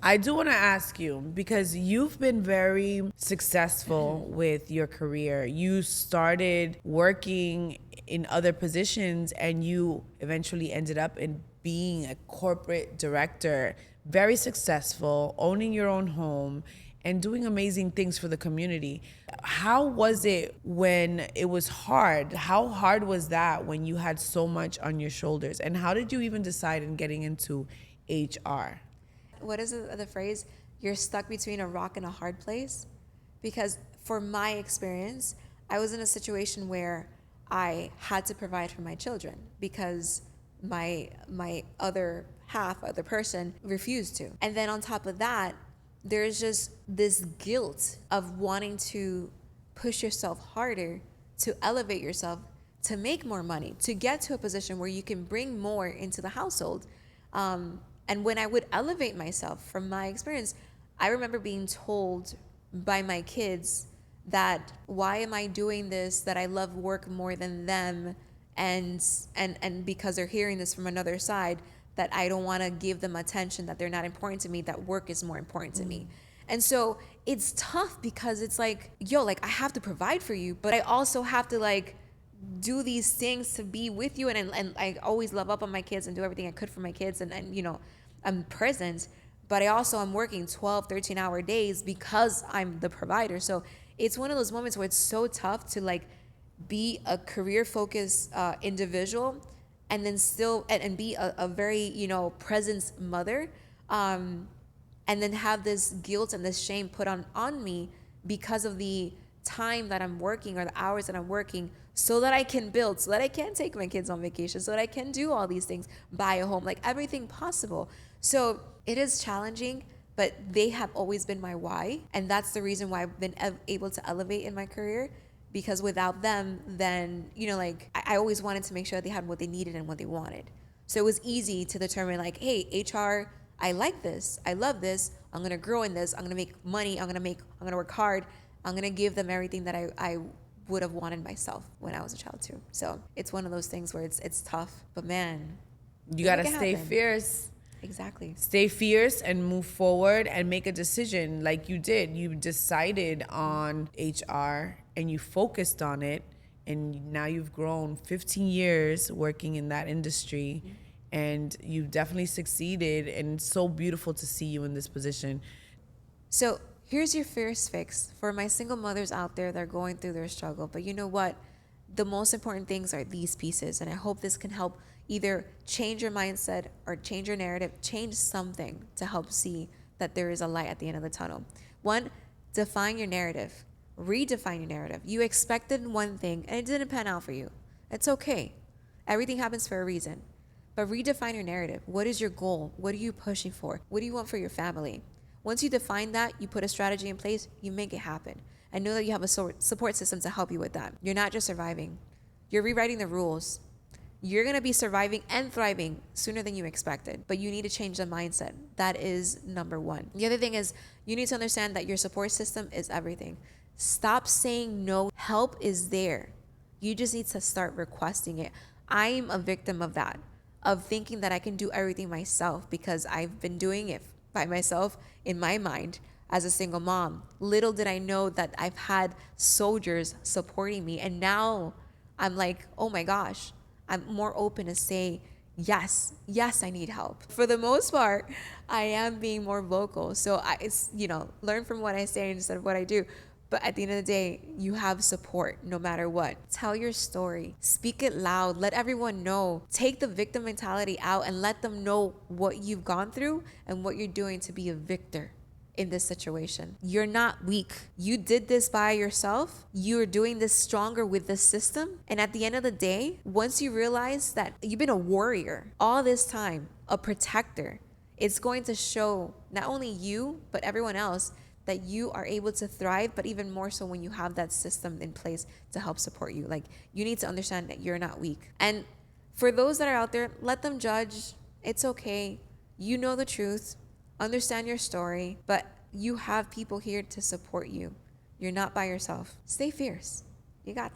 I do want to ask you, because you've been very successful with your career. You started working in other positions and you eventually ended up in being a corporate director, very successful, owning your own home and doing amazing things for the community. How was it when it was hard? How hard was that when you had so much on your shoulders? And how did you even decide in getting into HR? What is the phrase? You're stuck between a rock and a hard place. Because for my experience, I was in a situation where I had to provide for my children because my other half, other person, refused to. And then on top of that, there's just this guilt of wanting to push yourself harder, to elevate yourself, to make more money, to get to a position where you can bring more into the household. And when I would elevate myself from my experience, I remember being told by my kids that why am I doing this, that I love work more than them, and because they're hearing this from another side, that I don't want to give them attention, that they're not important to me, that work is more important to me. And so it's tough because it's like, yo, like I have to provide for you, but I also have to like do these things to be with you. And I always love up on my kids and do everything I could for my kids. And you know, I'm present, but I'm working 12, 13-hour days because I'm the provider. So it's one of those moments where it's so tough to like be a career focused individual and then still and be a very, you know, presence mother, and then have this guilt and this shame put on me because of the time that I'm working or the hours that I'm working, so that I can build, so that I can take my kids on vacation, so that I can do all these things, buy a home, like everything possible. So it is challenging, but they have always been my why. And that's the reason why I've been able to elevate in my career, because without them, then, you know, like I always wanted to make sure they had what they needed and what they wanted. So it was easy to determine like, hey, HR, I like this, I love this, I'm gonna grow in this, I'm gonna make money, I'm gonna work hard, I'm gonna give them everything that I would have wanted myself when I was a child too. So it's one of those things where it's tough, but man, You gotta stay fierce. Exactly. Stay fierce and move forward and make a decision like you did. You decided on HR and you focused on it, and now you've grown 15 years working in that industry, and you've definitely succeeded, and it's so beautiful to see you in this position. So here's your first fix for my single mothers out there that are going through their struggle. But you know what? The most important things are these pieces, and I hope this can help either change your mindset or change your narrative, change something to help see that there is a light at the end of the tunnel. One, define your narrative. Redefine your narrative. You expected one thing and it didn't pan out for you. It's okay. Everything happens for a reason. But redefine your narrative. What is your goal? What are you pushing for? What do you want for your family? Once you define that, you put a strategy in place, you make it happen. And know that you have a support system to help you with that. You're not just surviving. You're rewriting the rules. You're going to be surviving and thriving sooner than you expected, but you need to change the mindset. That is number one. The other thing is you need to understand that your support system is everything. Stop saying no. Help is there. You just need to start requesting it. I'm a victim of that, of thinking that I can do everything myself because I've been doing it by myself in my mind as a single mom. Little did I know that I've had soldiers supporting me, and now I'm like, oh my gosh, I'm more open to say, yes, I need help. For the most part, I am being more vocal. So learn from what I say instead of what I do. But at the end of the day, you have support no matter what. Tell your story. Speak it loud. Let everyone know. Take the victim mentality out and let them know what you've gone through and what you're doing to be a victor in this situation. You're not weak. You did this by yourself. You're doing this stronger with the system. And at the end of the day, once you realize that you've been a warrior all this time, a protector, it's going to show not only you, but everyone else that you are able to thrive, but even more so when you have that system in place to help support you. Like, you need to understand that you're not weak. And for those that are out there, let them judge. It's okay. You know the truth. Understand your story, but you have people here to support you. You're not by yourself. Stay fierce. You got this.